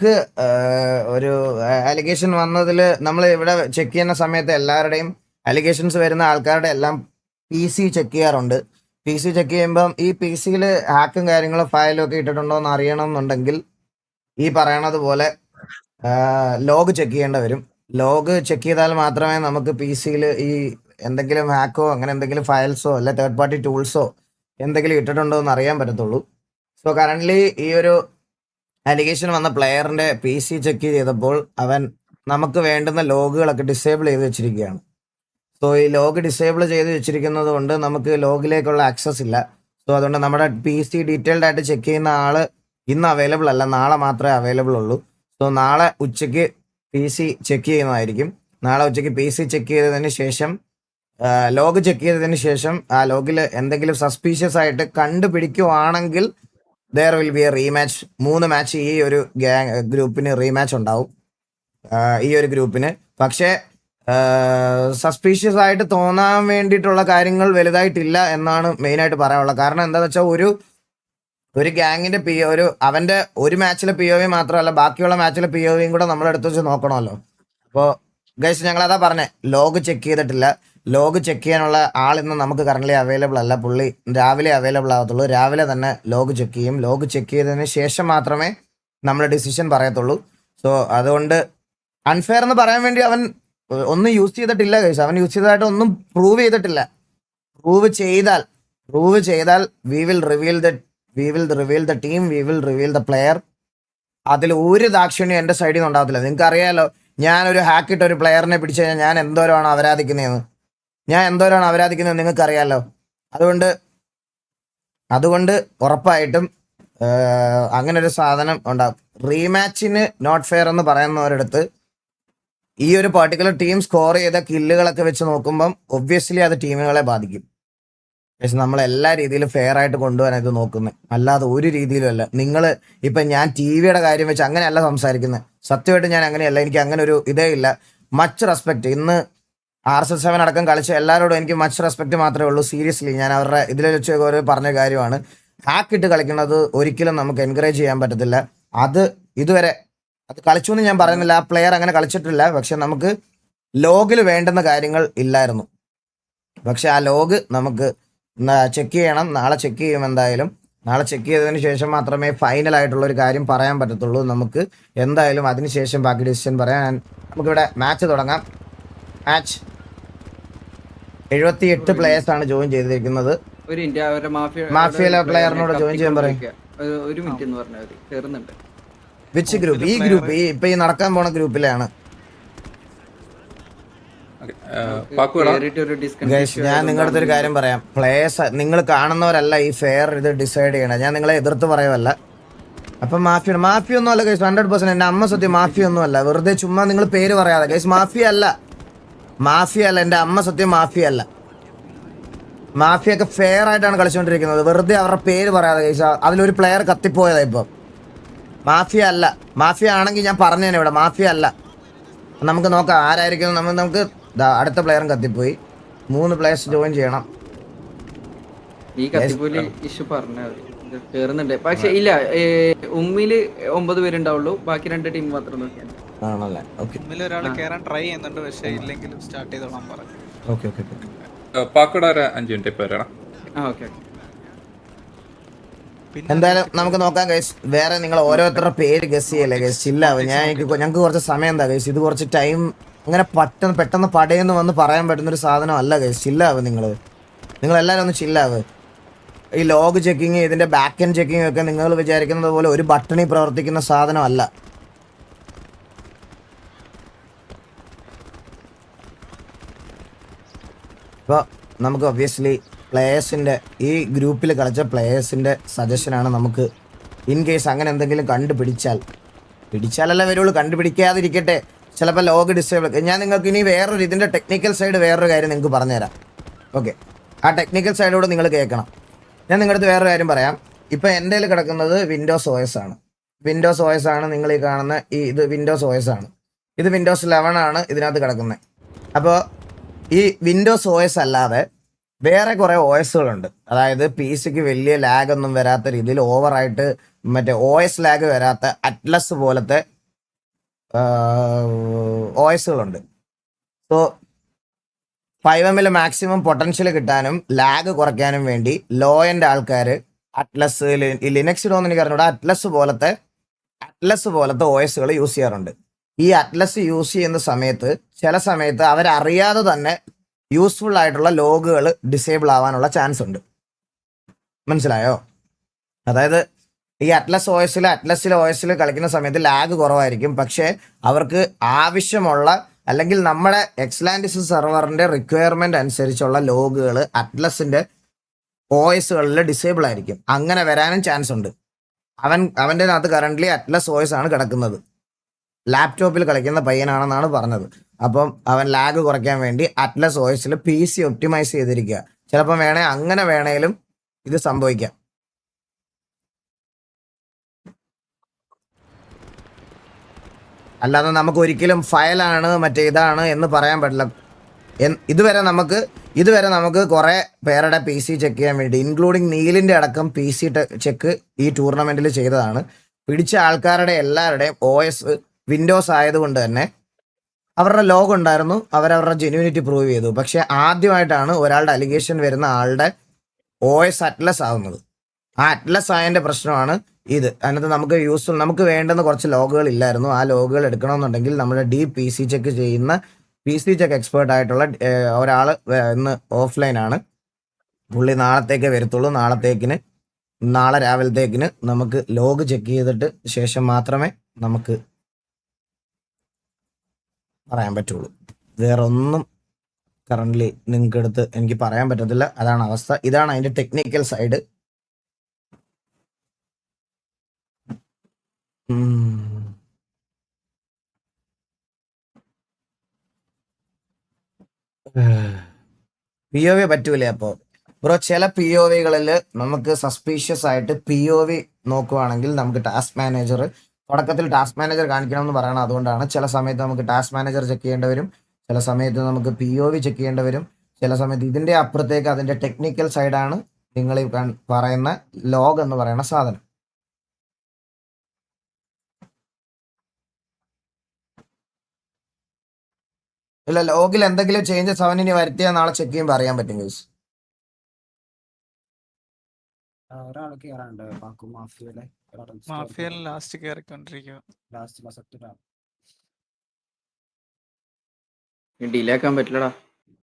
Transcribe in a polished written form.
നമുക്ക് ഒരു അലിഗേഷൻ വന്നതിൽ നമ്മൾ ഇവിടെ ചെക്ക് ചെയ്യുന്ന സമയത്ത് എല്ലാവരുടെയും അലിഗേഷൻസ് വരുന്ന ആൾക്കാരുടെ എല്ലാം PC ചെക്ക് ചെയ്യാറുണ്ട്. PC ചെക്ക് ചെയ്യുമ്പം ഈ PCയിൽ ഹാക്കും കാര്യങ്ങളും ഫയലും ഒക്കെ ഇട്ടിട്ടുണ്ടോ എന്ന് അറിയണം എന്നുണ്ടെങ്കിൽ ഈ പറയണത് പോലെ ലോഗ് ചെക്ക് ചെയ്യേണ്ടി വരും. ലോഗ് ചെക്ക് ചെയ്താൽ മാത്രമേ നമുക്ക് PCയിൽ ഈ എന്തെങ്കിലും ഹാക്കോ അങ്ങനെ എന്തെങ്കിലും ഫയൽസോ അല്ലെ തേർഡ് പാർട്ടി ടൂൾസോ എന്തെങ്കിലും ഇട്ടിട്ടുണ്ടോ എന്ന് അറിയാൻ പറ്റത്തുള്ളൂ. സോ കറൻ്റ്ലി ഈ ഒരു അലിഗേഷൻ വന്ന പ്ലെയറിന്റെ PC ചെക്ക് ചെയ്തപ്പോൾ അവൻ നമുക്ക് വേണ്ടുന്ന ലോഗുകളൊക്കെ ഡിസേബിൾ ചെയ്ത് വെച്ചിരിക്കുകയാണ്. സോ ഈ ലോഗ് ഡിസേബിൾ ചെയ്ത് വെച്ചിരിക്കുന്നത് കൊണ്ട് നമുക്ക് ലോഗിലേക്കുള്ള ആക്സസ് ഇല്ല. സോ അതുകൊണ്ട് നമ്മുടെ PC ഡീറ്റെയിൽഡ് ആയിട്ട് ചെക്ക് ചെയ്യുന്ന ആള് ഇന്ന് അവൈലബിൾ അല്ല, നാളെ മാത്രമേ അവൈലബിൾ ഉള്ളൂ. സോ നാളെ ഉച്ചയ്ക്ക് PC ചെക്ക് ചെയ്യുന്നതായിരിക്കും. നാളെ ഉച്ചയ്ക്ക് PC ചെക്ക് ചെയ്തതിന് ശേഷം ലോഗ് ചെക്ക് ചെയ്തതിന് ശേഷം ആ ലോഗിൽ എന്തെങ്കിലും സസ്പീഷ്യസ് ആയിട്ട് കണ്ടുപിടിക്കുവാണെങ്കിൽ there will be a rematch. 3 match ഈ ഒരു ഗ്രൂപ്പിന് റീമാച്ച് ഉണ്ടാവും ഈ ഒരു ഗ്രൂപ്പിന്. പക്ഷേ സസ്പീഷ്യസ് ആയിട്ട് തോന്നാൻ വേണ്ടിയിട്ടുള്ള കാര്യങ്ങൾ വലുതായിട്ടില്ല എന്നാണ് മെയിനായിട്ട് പറയാനുള്ളത്. കാരണം എന്താണെന്ന് വെച്ചാൽ ഒരു ഗ്യാങ്ങിന്റെ അവന്റെ ഒരു മാച്ചിലെ POV മാത്രമല്ല, ബാക്കിയുള്ള മാച്ചിലെ POVയും കൂടെ നമ്മൾ എടുത്ത് വെച്ച് നോക്കണമല്ലോ. അപ്പോൾ ഗൈസ് ഞങ്ങൾ അതാ പറഞ്ഞേ, ലോഗ് ചെക്ക് ചെയ്തിട്ടില്ല. ലോഗ് ചെക്ക് ചെയ്യാനുള്ള ആൾ ഇന്ന് നമുക്ക് കറൻ്റ്ലി അവൈലബിൾ അല്ല. പുള്ളി രാവിലെ അവൈലബിൾ ആകത്തുള്ളൂ. രാവിലെ തന്നെ ലോഗ് ചെക്ക് ചെയ്യും. ലോഗ് ചെക്ക് ചെയ്തതിന് ശേഷം മാത്രമേ നമ്മൾ ഡിസിഷൻ പറയത്തുള്ളൂ. സോ അതുകൊണ്ട് അൺഫെയർ എന്ന് പറയാൻ വേണ്ടി അവൻ ഒന്നും യൂസ് ചെയ്തിട്ടില്ല ഗൈസ്. അവൻ യൂസ് ചെയ്തതായിട്ട് ഒന്നും പ്രൂവ് ചെയ്തിട്ടില്ല. പ്രൂവ് ചെയ്താൽ we will reveal the team, we will reveal the player. അതിൽ ഒരു ദാക്ഷിണ്യം എൻ്റെ സൈഡിൽ നിന്ന് ഉണ്ടാകത്തില്ല. നിങ്ങൾക്ക് അറിയാലോ, ഞാനൊരു ഹാക്കിട്ട് ഒരു പ്ലെയറിനെ പിടിച്ചു കഴിഞ്ഞാൽ ഞാൻ എന്തോരമാണ് അവരാധിക്കുന്നതെന്ന് നിങ്ങൾക്കറിയാലോ. അതുകൊണ്ട് ഉറപ്പായിട്ടും അങ്ങനെ ഒരു സാധനം ഉണ്ടാകും. റീമാച്ചിന് നോട്ട് ഫെയർ എന്ന് പറയുന്നവരടുത്ത് ഈ ഒരു പർട്ടിക്കുലർ ടീം സ്കോർ ചെയ്ത കില്ലുകളൊക്കെ വെച്ച് നോക്കുമ്പം ഒബ്വിയസ്ലി അത് ടീമുകളെ ബാധിക്കും. പക്ഷെ നമ്മൾ എല്ലാ രീതിയിലും ഫെയർ ആയിട്ട് കൊണ്ടുപോകാൻ ഇത് നോക്കുന്നത്, അല്ലാതെ ഒരു രീതിയിലും അല്ല. നിങ്ങൾ ഇപ്പം ഞാൻ TV കാര്യം വെച്ച് അങ്ങനെയല്ല സംസാരിക്കുന്നത്. സത്യമായിട്ട് ഞാൻ അങ്ങനെയല്ല. എനിക്ക് അങ്ങനെ ഒരു ഇതേ ഇല്ല. Much respect. ഇന്ന് RSS7 അടക്കം കളിച്ച എല്ലാവരോടും എനിക്ക് മച്ച് റെസ്പെക്ട് മാത്രമേ ഉള്ളൂ. സീരിയസ്ലി ഞാൻ അവരുടെ ഇതിൽ വെച്ച് ഒരു പറഞ്ഞ കാര്യമാണ്. ഹാക്കിട്ട് കളിക്കുന്നത് ഒരിക്കലും നമുക്ക് എൻകറേജ് ചെയ്യാൻ പറ്റത്തില്ല. ഇതുവരെ അത് കളിച്ചു എന്ന് ഞാൻ പറയുന്നില്ല, ആ പ്ലെയർ അങ്ങനെ കളിച്ചിട്ടില്ല. പക്ഷെ നമുക്ക് ലോഗിൽ വേണ്ടുന്ന കാര്യങ്ങൾ ഇല്ലായിരുന്നു. പക്ഷെ ആ ലോഗ് നമുക്ക് ചെക്ക് ചെയ്യണം. നാളെ ചെക്ക് ചെയ്യും. എന്തായാലും നാളെ ചെക്ക് ചെയ്തതിന് ശേഷം മാത്രമേ ഫൈനൽ ആയിട്ടുള്ള ഒരു കാര്യം പറയാൻ പറ്റത്തുള്ളൂ. നമുക്ക് എന്തായാലും അതിനുശേഷം ബാക്കി ഡിസിഷൻ പറയാൻ. നമുക്കിവിടെ മാച്ച് തുടങ്ങാം. മാച്ച് 78 പ്ലേയേഴ്സ് ആണ് ജോയിൻ ചെയ്തിരിക്കുന്നത്. മാഫിയയിലെ പ്ലെയറിനോട് ജോയിൻ ചെയ്യാൻ പറയും. Which group? ഈ ഗ്രൂപ്പ് ഇപ്പൊ ഈ നടക്കാൻ പോണ ഗ്രൂപ്പിലാണ്. ഞാൻ നിങ്ങളുടെ ഒരു കാര്യം പറയാം. പ്ലേയേഴ്സ് നിങ്ങൾ കാണുന്നവരല്ല ഈ ഫെയർ ഇത് ഡിസൈഡ് ചെയ്യണം. ഞാൻ നിങ്ങളെ എതിർത്ത് പറയുമല്ല. അപ്പം മാഫിയ ഒന്നും അല്ല ഗൈസ്. 100% എൻ്റെ അമ്മ സത്യം മാഫിയ ഒന്നും അല്ല. വെറുതെ ചുമ്മാ നിങ്ങൾ പേര് പറയാതെ ഗൈസ്. മാഫിയ അല്ല. എൻ്റെ അമ്മ സത്യം മാഫിയ അല്ല. മാഫിയൊക്കെ ഫെയർ ആയിട്ടാണ് കളിച്ചുകൊണ്ടിരിക്കുന്നത്. വെറുതെ അവരുടെ പേര് പറയാതെ ഗൈസ്. അതിലൊരു പ്ലെയർ കത്തിപ്പോയതാ ഇപ്പം. മാഫിയ അല്ല. മാഫിയ ആണെങ്കിൽ ഞാൻ പറഞ്ഞേനെ ഇവിടെ. മാഫിയ അല്ല. നമുക്ക് നോക്കാം ആരായിരിക്കും. നമുക്ക് അടുത്ത പ്ലെയറും കത്തിപ്പോയി. 3 പ്ലേയേഴ്സ് ജോയിൻ ചെയ്യണം. ഈ കത്തിപ്പോയി ഇഷ്യൂ പറഞ്ഞുണ്ട്. പക്ഷെ ഇല്ല, ഉമ്മില് 9 പേരുണ്ടാവുള്ളൂ. ബാക്കി 2 ടീം മാത്രം നോക്കിയാണ്. ആണല്ലേ? ഓക്കെ. ഒരാൾ കേറാൻ ട്രൈ ചെയ്യുന്നുണ്ട്. പക്ഷെ ഇല്ലെങ്കിലും സ്റ്റാർട്ട് ചെയ്തോളാൻ പറഞ്ഞു. ഓക്കെ. പാക്കോട് 5 മിനിറ്റ് ഇപ്പൊ വരണം. ഓക്കെ. എന്തായാലും നമുക്ക് നോക്കാം ഗൈസ്. വേറെ നിങ്ങൾ ഓരോരുത്തരുടെ പേര് ഗസ് ചെയ്യല്ലേ ഗൈസ്. ചില്ലാവ്. ഞങ്ങൾക്ക് കുറച്ച് സമയം എന്താ ഗൈസ്. ഇത് കുറച്ച് ടൈം അങ്ങനെ പെട്ടെന്ന് പടയെന്ന് വന്ന് പറയാൻ പറ്റുന്നൊരു സാധനം അല്ല ഗൈസ്. ചില്ലാവ്. നിങ്ങളെല്ലാവരും ഒന്ന് ചില്ലാവ്. ഈ ലോഗ് ചെക്കിങ്, ഇതിന്റെ ബാക്ക് എൻഡ് ചെക്കിങ് ഒക്കെ നിങ്ങൾ വിചാരിക്കുന്നത് പോലെ ഒരു ബട്ടണിൽ പ്രവർത്തിക്കുന്ന സാധനം അല്ല. ഇപ്പോൾ നമുക്ക് ഒബ്വിയസ്ലി പ്ലേയേഴ്സിൻ്റെ ഈ ഗ്രൂപ്പിൽ കളിച്ച പ്ലേയേഴ്സിൻ്റെ സജഷനാണ്. നമുക്ക് ഇൻ കേസ് അങ്ങനെ എന്തെങ്കിലും പിടിച്ചാലല്ല വരുള്ളൂ. കണ്ടുപിടിക്കാതിരിക്കട്ടെ. ചിലപ്പോൾ ലോഗ് ഡിസേബിൾ. ഞാൻ നിങ്ങൾക്ക് ഇനി ഇതിൻ്റെ ടെക്നിക്കൽ സൈഡ് വേറൊരു കാര്യം നിങ്ങൾക്ക് പറഞ്ഞുതരാം. ഓക്കെ, ആ ടെക്നിക്കൽ സൈഡോട് നിങ്ങൾ കേൾക്കണം. ഞാൻ നിങ്ങളുടെ അടുത്ത് വേറൊരു കാര്യം പറയാം. ഇപ്പം എൻ്റെ കയ്യിൽ കിടക്കുന്നത് വിൻഡോസ് OS ആണ്. നിങ്ങൾ ഈ കാണുന്ന ഇത് വിൻഡോസ് OS ആണ്. ഇത് വിൻഡോസ് 11 ആണ് ഇതിനകത്ത് കിടക്കുന്നത്. അപ്പോൾ ഈ വിൻഡോസ് OS അല്ലാതെ വേറെ കുറേ OSകളുണ്ട്. അതായത് PCക്ക് വലിയ ലാഗൊന്നും വരാത്ത രീതിയിൽ ഓവറായിട്ട് മറ്റേ OS ലാഗ് വരാത്ത അറ്റ്ലസ് പോലത്തെ OSകളുണ്ട്. സോ 5M മാക്സിമം പൊട്ടൻഷ്യൽ കിട്ടാനും ലാഗ് കുറയ്ക്കാനും വേണ്ടി ലോ എൻഡ് ആൾക്കാർ അറ്റ്ലസ്, ലിനക്സ് ഇടുമെന്ന് എനിക്ക് അറിഞ്ഞൂടാ, അറ്റ്ലസ് പോലത്തെ OSകൾ യൂസ് ചെയ്യാറുണ്ട്. ഈ അറ്റ്ലസ് യൂസ് ചെയ്യുന്ന സമയത്ത് ചില സമയത്ത് അവരറിയാതെ തന്നെ യൂസ്ഫുൾ ആയിട്ടുള്ള ലോഗുകൾ ഡിസേബിൾ ആവാനുള്ള ചാൻസ് ഉണ്ട്. മനസ്സിലായോ? അതായത് ഈ അറ്റ്ലസിലെ OSൽ കളിക്കുന്ന സമയത്ത് ലാഗ് കുറവായിരിക്കും. പക്ഷേ അവർക്ക് ആവശ്യമുള്ള അല്ലെങ്കിൽ നമ്മുടെ എക്സ്ലാൻഡിസ് സെർവറിന്റെ റിക്വയർമെന്റ് അനുസരിച്ചുള്ള ലോഗുകൾ അറ്റ്ലസിന്റെ OSകളിൽ ഡിസേബിൾ ആയിരിക്കും. അങ്ങനെ വരാനും ചാൻസ് ഉണ്ട്. അവൻ്റെ അകത്ത് കറന്റ് അറ്റ്ലസ് OS ആണ് കിടക്കുന്നത്. ലാപ്ടോപ്പിൽ കളിക്കുന്ന പയ്യനാണെന്നാണ് പറഞ്ഞത്. അപ്പം അവൻ ലാഗ് കുറയ്ക്കാൻ വേണ്ടി അറ്റ്ലസ് OSൽ PC ഒപ്റ്റിമൈസ് ചെയ്തിരിക്കുക. ചിലപ്പം അങ്ങനെ വേണേലും ഇത് സംഭവിക്കാം. അല്ലാതെ നമുക്ക് ഒരിക്കലും ഫയലാണ് മറ്റേ ഇതാണ് എന്ന് പറയാൻ പറ്റില്ല. ഇതുവരെ നമുക്ക് കുറേ പേരുടെ PC ചെക്ക് ചെയ്യാൻ വേണ്ടി, ഇൻക്ലൂഡിങ് നീലിൻ്റെ അടക്കം PC ചെക്ക് ഈ ടൂർണമെന്റിൽ ചെയ്തതാണ്. പിടിച്ച ആൾക്കാരുടെ എല്ലാവരുടെയും OS വിൻഡോസ് ആയതുകൊണ്ട് തന്നെ അവരുടെ ലോഗ് ഉണ്ടായിരുന്നു, അവരവരുടെ ജെന്യൂനിറ്റി പ്രൂവ് ചെയ്തു. പക്ഷെ ആദ്യമായിട്ടാണ് ഒരാളുടെ അലിഗേഷൻ വരുന്ന ആളുടെ OS അറ്റ്ലസ് ആവുന്നത്. ആ അറ്റ്ലസ് ആയതിൻ്റെ പ്രശ്നമാണ് ഇത്. അതിനകത്ത് നമുക്ക് വേണ്ടുന്ന കുറച്ച് ലോഗുകൾ ഇല്ലായിരുന്നു. ആ ലോഗുകൾ എടുക്കണമെന്നുണ്ടെങ്കിൽ നമ്മുടെ PC ചെക്ക് ചെയ്യുന്ന PC ചെക്ക് എക്സ്പേർട്ട് ആയിട്ടുള്ള ഒരാൾ ഇന്ന് ഓഫ്ലൈനാണ്. പുള്ളി നാളത്തേക്ക് വരത്തുള്ളൂ. നാളെ രാവിലത്തേക്കിന് നമുക്ക് ലോഗ് ചെക്ക് ചെയ്തിട്ട് ശേഷം മാത്രമേ നമുക്ക് പറയാൻ പറ്റുള്ളൂ. വേറെ ഒന്നും കറൻ്റ്ലി നിങ്ങൾക്ക് എടുത്ത് എനിക്ക് പറയാൻ പറ്റത്തില്ല. അതാണ് അവസ്ഥ. ഇതാണ് അതിൻ്റെ ടെക്നിക്കൽ സൈഡ്. POV പറ്റൂലേ? അപ്പോൾ ബ്രോ ചില POVകളിൽ നമുക്ക് സസ്പീഷ്യസ് ആയിട്ട് POV നോക്കുവാണെങ്കിൽ നമുക്ക് തുടക്കത്തിൽ ടാസ്ക് മാനേജർ കാണിക്കണം എന്ന് പറയണം. അതുകൊണ്ടാണ് ചില സമയത്ത് നമുക്ക് ടാസ്ക് മാനേജർ ചെക്ക് ചെയ്യേണ്ടി വരും, ചില സമയത്ത് നമുക്ക് POV ചെക്ക് ചെയ്യേണ്ടി വരും, ചില സമയത്ത് ഇതിൻ്റെ അപ്പുറത്തേക്ക് അതിൻ്റെ ടെക്നിക്കൽ സൈഡാണ് നിങ്ങൾ ഈ പറയുന്ന ലോഗ് എന്ന് പറയുന്ന സാധനം. ഇല്ല, ലോഗിൽ എന്തെങ്കിലും ചേഞ്ചസ് അവനിനി വരുത്തിയാൽ നാളെ ചെക്ക് ചെയ്യുമ്പോൾ അറിയാൻ പറ്റും ഗൈസ്. ഒരാൾ കേറാണ്ട് മാഫിയയിലെ മാഫിയയിൽ ലാസ്റ്റ് കയറിക്കൊണ്ടിരിക്കുക. ലാസ്റ്റ് ഡിലേ ആക്കാൻ പറ്റില്ലടാ.